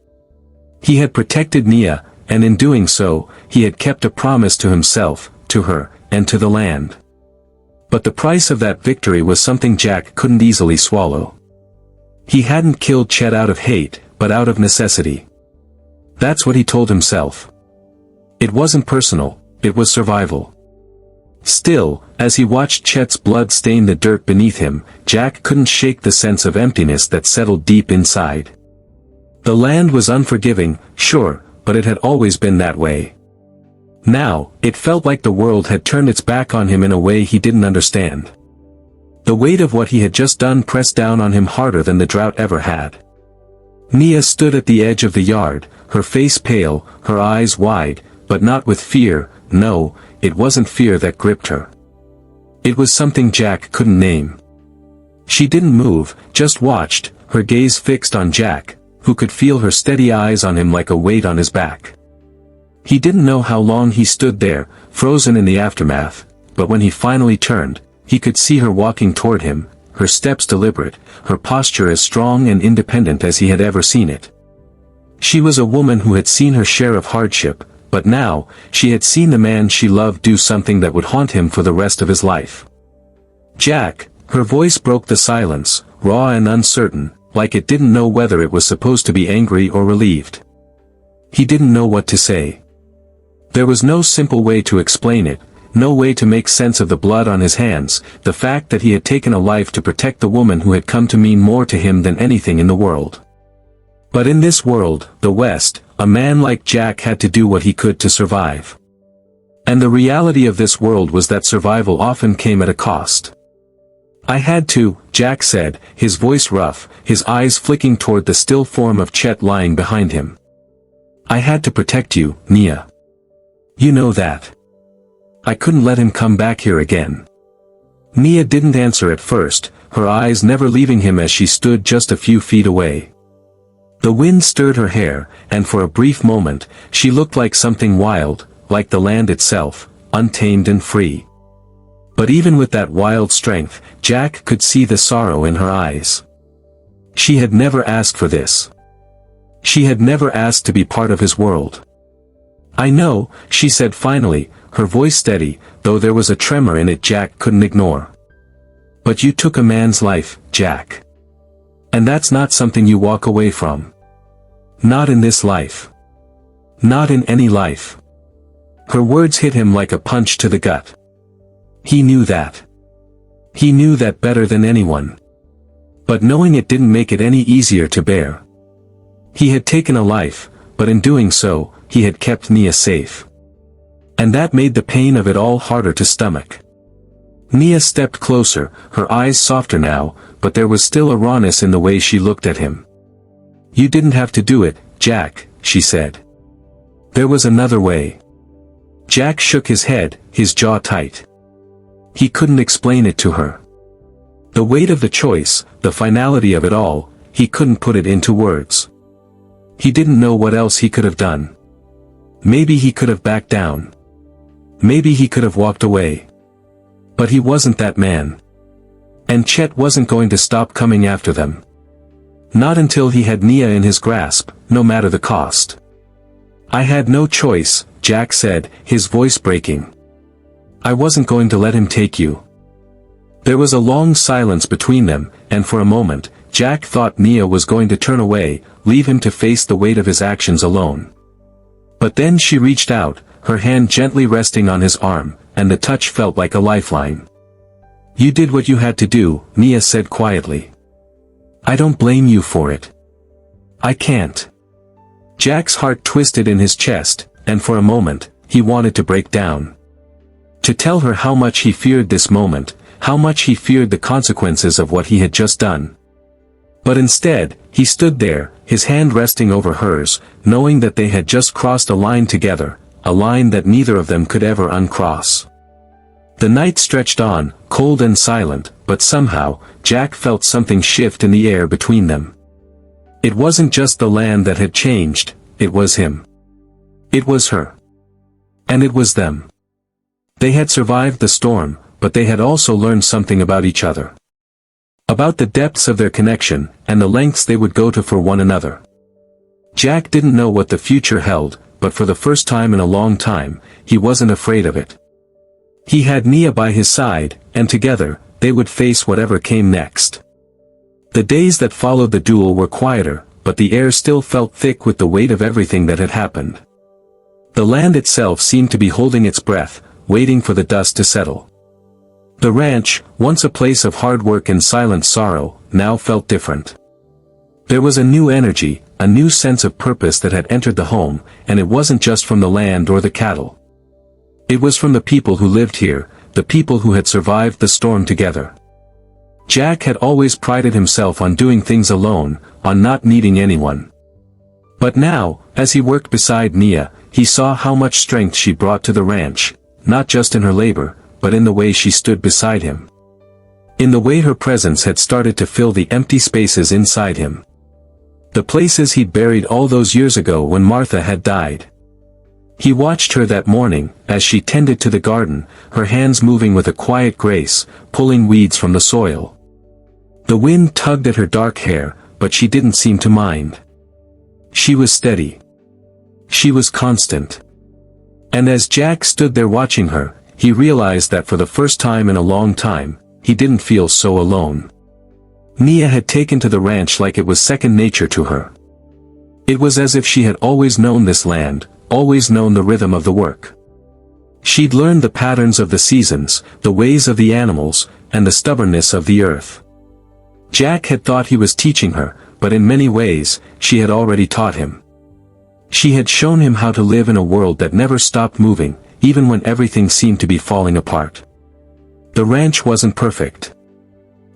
He had protected Nia, and in doing so, he had kept a promise to himself, to her, and to the land. But the price of that victory was something Jack couldn't easily swallow. He hadn't killed Chet out of hate, but out of necessity. That's what he told himself. It wasn't personal, it was survival. Still, as he watched Chet's blood stain the dirt beneath him, Jack couldn't shake the sense of emptiness that settled deep inside. The land was unforgiving, sure, but it had always been that way. Now, it felt like the world had turned its back on him in a way he didn't understand. The weight of what he had just done pressed down on him harder than the drought ever had. Nia stood at the edge of the yard, her face pale, her eyes wide, but not with fear. No, it wasn't fear that gripped her. It was something Jack couldn't name. She didn't move, just watched, her gaze fixed on Jack, who could feel her steady eyes on him like a weight on his back. He didn't know how long he stood there, frozen in the aftermath, but when he finally turned, he could see her walking toward him, her steps deliberate, her posture as strong and independent as he had ever seen it. She was a woman who had seen her share of hardship, but now, she had seen the man she loved do something that would haunt him for the rest of his life. Jack, her voice broke the silence, raw and uncertain, like it didn't know whether it was supposed to be angry or relieved. He didn't know what to say. There was no simple way to explain it, no way to make sense of the blood on his hands, the fact that he had taken a life to protect the woman who had come to mean more to him than anything in the world. But in this world, the West, a man like Jack had to do what he could to survive. And the reality of this world was that survival often came at a cost. I had to, Jack said, his voice rough, his eyes flicking toward the still form of Chet lying behind him. I had to protect you, Nia. You know that. I couldn't let him come back here again. Nia didn't answer at first, her eyes never leaving him as she stood just a few feet away. The wind stirred her hair, and for a brief moment, she looked like something wild, like the land itself, untamed and free. But even with that wild strength, Jack could see the sorrow in her eyes. She had never asked for this. She had never asked to be part of his world. I know, she said finally, her voice steady, though there was a tremor in it Jack couldn't ignore. But you took a man's life, Jack. And that's not something you walk away from. Not in this life. Not in any life. Her words hit him like a punch to the gut. He knew that. He knew that better than anyone. But knowing it didn't make it any easier to bear. He had taken a life, but in doing so, he had kept Nia safe. And that made the pain of it all harder to stomach. Nia stepped closer, her eyes softer now, but there was still a rawness in the way she looked at him. You didn't have to do it, Jack, she said. There was another way. Jack shook his head, his jaw tight. He couldn't explain it to her. The weight of the choice, the finality of it all, he couldn't put it into words. He didn't know what else he could have done. Maybe he could have backed down. Maybe he could have walked away. But he wasn't that man. And Chet wasn't going to stop coming after them. Not until he had Nia in his grasp, no matter the cost. I had no choice, Jack said, his voice breaking. I wasn't going to let him take you. There was a long silence between them, and for a moment, Jack thought Nia was going to turn away, leave him to face the weight of his actions alone. But then she reached out, her hand gently resting on his arm, and the touch felt like a lifeline. You did what you had to do, Nia said quietly. I don't blame you for it. I can't. Jack's heart twisted in his chest, and for a moment, he wanted to break down. To tell her how much he feared this moment, how much he feared the consequences of what he had just done. But instead, he stood there, his hand resting over hers, knowing that they had just crossed a line together, a line that neither of them could ever uncross. The night stretched on, cold and silent, but somehow, Jack felt something shift in the air between them. It wasn't just the land that had changed, it was him. It was her. And it was them. They had survived the storm, but they had also learned something about each other. About the depths of their connection, and the lengths they would go to for one another. Jack didn't know what the future held, but for the first time in a long time, he wasn't afraid of it. He had Nia by his side, and together, they would face whatever came next. The days that followed the duel were quieter, but the air still felt thick with the weight of everything that had happened. The land itself seemed to be holding its breath, waiting for the dust to settle. The ranch, once a place of hard work and silent sorrow, now felt different. There was a new energy, a new sense of purpose that had entered the home, and it wasn't just from the land or the cattle. It was from the people who lived here, the people who had survived the storm together. Jack had always prided himself on doing things alone, on not needing anyone. But now, as he worked beside Nia, he saw how much strength she brought to the ranch, not just in her labor, but in the way she stood beside him. In the way her presence had started to fill the empty spaces inside him. The places he'd buried all those years ago when Martha had died. He watched her that morning, as she tended to the garden, her hands moving with a quiet grace, pulling weeds from the soil. The wind tugged at her dark hair, but she didn't seem to mind. She was steady. She was constant. And as Jack stood there watching her, he realized that for the first time in a long time, he didn't feel so alone. Nia had taken to the ranch like it was second nature to her. It was as if she had always known this land, always known the rhythm of the work. She'd learned the patterns of the seasons, the ways of the animals, and the stubbornness of the earth. Jack had thought he was teaching her, but in many ways, she had already taught him. She had shown him how to live in a world that never stopped moving, even when everything seemed to be falling apart. The ranch wasn't perfect.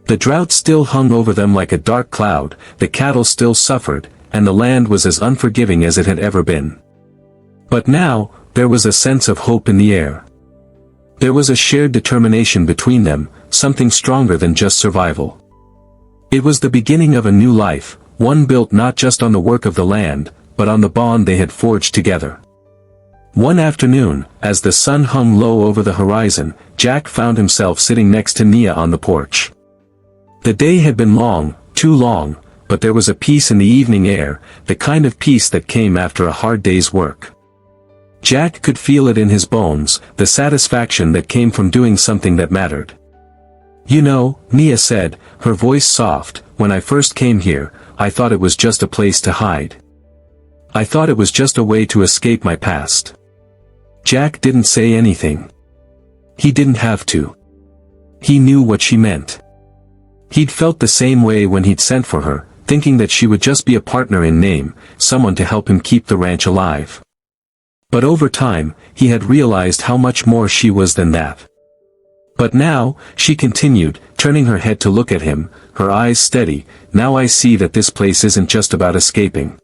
The drought still hung over them like a dark cloud, the cattle still suffered, and the land was as unforgiving as it had ever been. But now, there was a sense of hope in the air. There was a shared determination between them, something stronger than just survival. It was the beginning of a new life, one built not just on the work of the land, but on the bond they had forged together. One afternoon, as the sun hung low over the horizon, Jack found himself sitting next to Nia on the porch. The day had been long, too long, but there was a peace in the evening air, the kind of peace that came after a hard day's work. Jack could feel it in his bones, the satisfaction that came from doing something that mattered. You know, Nia said, her voice soft, when I first came here, I thought it was just a place to hide. I thought it was just a way to escape my past. Jack didn't say anything. He didn't have to. He knew what she meant. He'd felt the same way when he'd sent for her, thinking that she would just be a partner in name, someone to help him keep the ranch alive. But over time, he had realized how much more she was than that. But now, she continued, turning her head to look at him, her eyes steady, now I see that this place isn't just about escaping.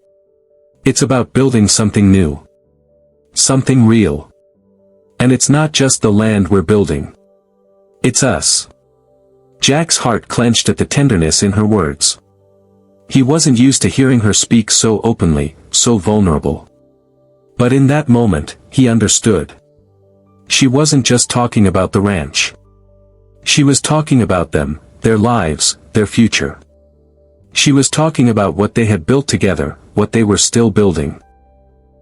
It's about building something new. Something real. And it's not just the land we're building. It's us. Jack's heart clenched at the tenderness in her words. He wasn't used to hearing her speak so openly, so vulnerable. But in that moment, he understood. She wasn't just talking about the ranch. She was talking about them, their lives, their future. She was talking about what they had built together, what they were still building.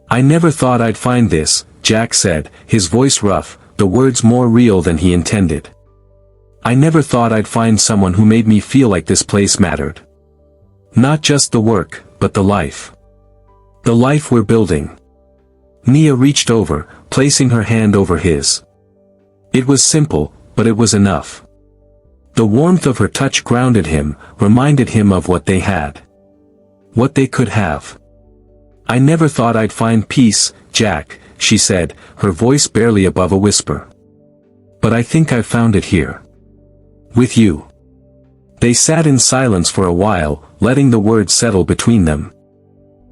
"I never thought I'd find this," Jack said, his voice rough, the words more real than he intended. "I never thought I'd find someone who made me feel like this place mattered. Not just the work, but the life. The life we're building." Nia reached over, placing her hand over his. It was simple, but it was enough. The warmth of her touch grounded him, reminded him of what they had. What they could have. "I never thought I'd find peace, Jack," she said, her voice barely above a whisper. "But I think I've found it here. With you." They sat in silence for a while, letting the words settle between them.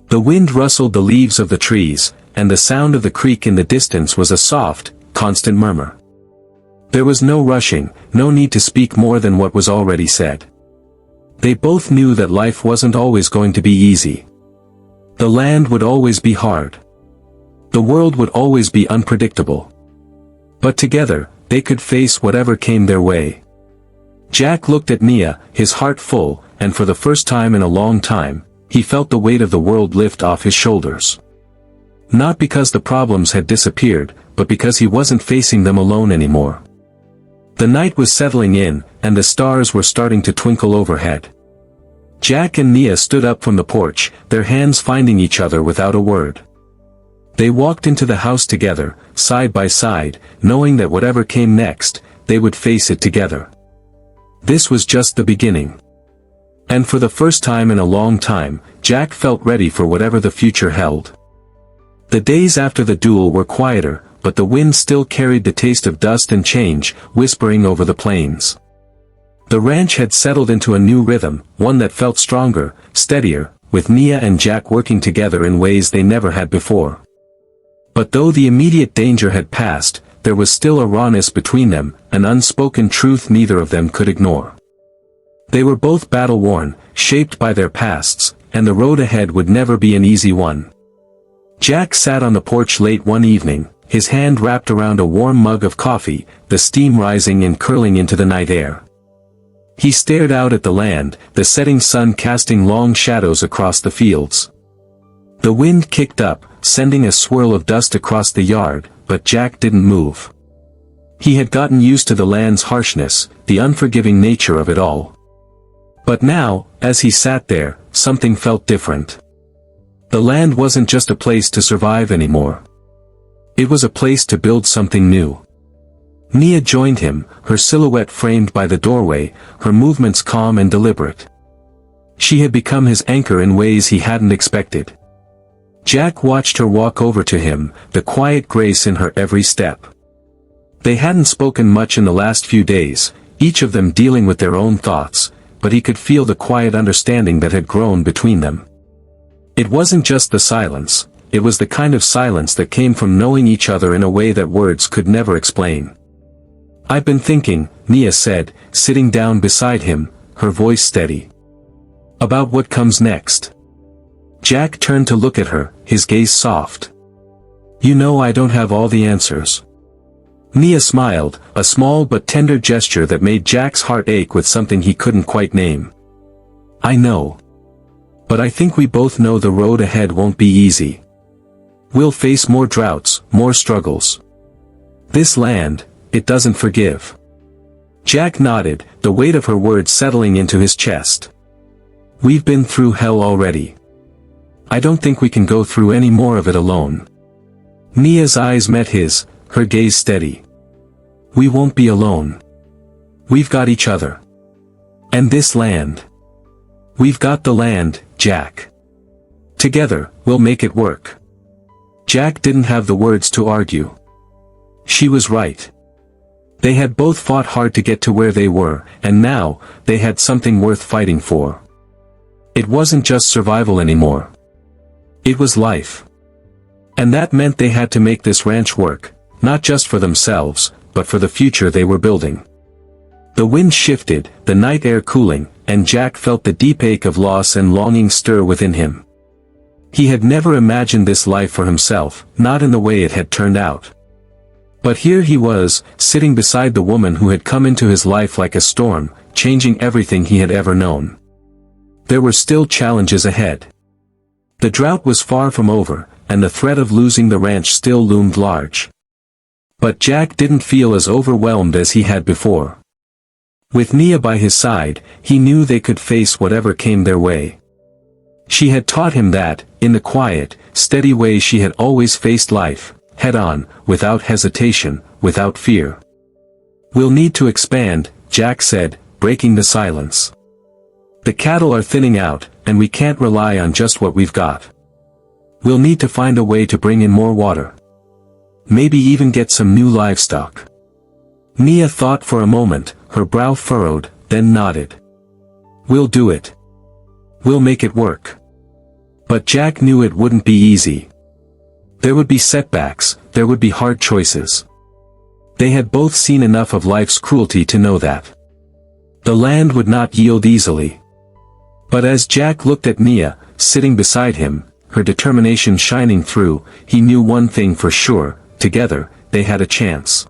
The wind rustled the leaves of the trees, and the sound of the creek in the distance was a soft, constant murmur. There was no rushing, no need to speak more than what was already said. They both knew that life wasn't always going to be easy. The land would always be hard. The world would always be unpredictable. But together, they could face whatever came their way. Jack looked at Nia, his heart full, and for the first time in a long time, he felt the weight of the world lift off his shoulders. Not because the problems had disappeared, but because he wasn't facing them alone anymore. The night was settling in, and the stars were starting to twinkle overhead. Jack and Nia stood up from the porch, their hands finding each other without a word. They walked into the house together, side by side, knowing that whatever came next, they would face it together. This was just the beginning. And for the first time in a long time, Jack felt ready for whatever the future held. The days after the duel were quieter, but the wind still carried the taste of dust and change, whispering over the plains. The ranch had settled into a new rhythm, one that felt stronger, steadier, with Nia and Jack working together in ways they never had before. But though the immediate danger had passed, there was still a rawness between them, an unspoken truth neither of them could ignore. They were both battle-worn, shaped by their pasts, and the road ahead would never be an easy one. Jack sat on the porch late one evening, his hand wrapped around a warm mug of coffee, the steam rising and curling into the night air. He stared out at the land, the setting sun casting long shadows across the fields. The wind kicked up, sending a swirl of dust across the yard, but Jack didn't move. He had gotten used to the land's harshness, the unforgiving nature of it all. But now, as he sat there, something felt different. The land wasn't just a place to survive anymore. It was a place to build something new. Nia joined him, her silhouette framed by the doorway, her movements calm and deliberate. She had become his anchor in ways he hadn't expected. Jack watched her walk over to him, the quiet grace in her every step. They hadn't spoken much in the last few days, each of them dealing with their own thoughts, but he could feel the quiet understanding that had grown between them. It wasn't just the silence, it was the kind of silence that came from knowing each other in a way that words could never explain. "I've been thinking," Nia said, sitting down beside him, her voice steady. "About what comes next." Jack turned to look at her, his gaze soft. "You know I don't have all the answers." Nia smiled, a small but tender gesture that made Jack's heart ache with something he couldn't quite name. "I know. But I think we both know the road ahead won't be easy. We'll face more droughts, more struggles. This land, it doesn't forgive." Jack nodded, the weight of her words settling into his chest. "We've been through hell already. I don't think we can go through any more of it alone." Nia's eyes met his, her gaze steady. "We won't be alone. We've got each other. And this land. We've got the land, Jack. Together, we'll make it work." Jack didn't have the words to argue. She was right. They had both fought hard to get to where they were, and now, they had something worth fighting for. It wasn't just survival anymore. It was life. And that meant they had to make this ranch work, not just for themselves, but for the future they were building. The wind shifted, the night air cooling, and Jack felt the deep ache of loss and longing stir within him. He had never imagined this life for himself, not in the way it had turned out. But here he was, sitting beside the woman who had come into his life like a storm, changing everything he had ever known. There were still challenges ahead. The drought was far from over, and the threat of losing the ranch still loomed large. But Jack didn't feel as overwhelmed as he had before. With Nia by his side, he knew they could face whatever came their way. She had taught him that, in the quiet, steady way she had always faced life, head-on, without hesitation, without fear. "We'll need to expand," Jack said, breaking the silence. "The cattle are thinning out, and we can't rely on just what we've got. We'll need to find a way to bring in more water. Maybe even get some new livestock." Nia thought for a moment, her brow furrowed, then nodded. "We'll do it. We'll make it work." But Jack knew it wouldn't be easy. There would be setbacks, there would be hard choices. They had both seen enough of life's cruelty to know that. The land would not yield easily. But as Jack looked at Nia, sitting beside him, her determination shining through, he knew one thing for sure: together, they had a chance.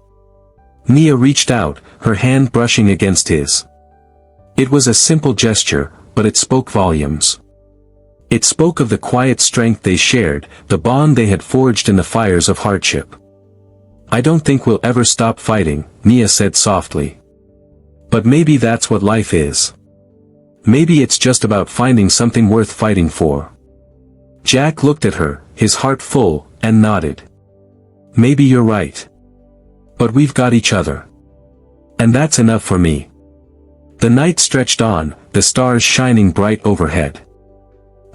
Nia reached out, her hand brushing against his. It was a simple gesture, but it spoke volumes. It spoke of the quiet strength they shared, the bond they had forged in the fires of hardship. "I don't think we'll ever stop fighting," Nia said softly. "But maybe that's what life is. Maybe it's just about finding something worth fighting for." Jack looked at her, his heart full, and nodded. "Maybe you're right. But we've got each other. And that's enough for me." The night stretched on, the stars shining bright overhead.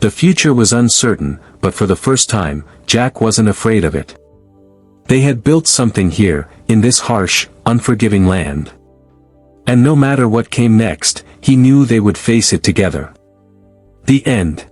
The future was uncertain, but for the first time, Jack wasn't afraid of it. They had built something here, in this harsh, unforgiving land. And no matter what came next, he knew they would face it together. The end.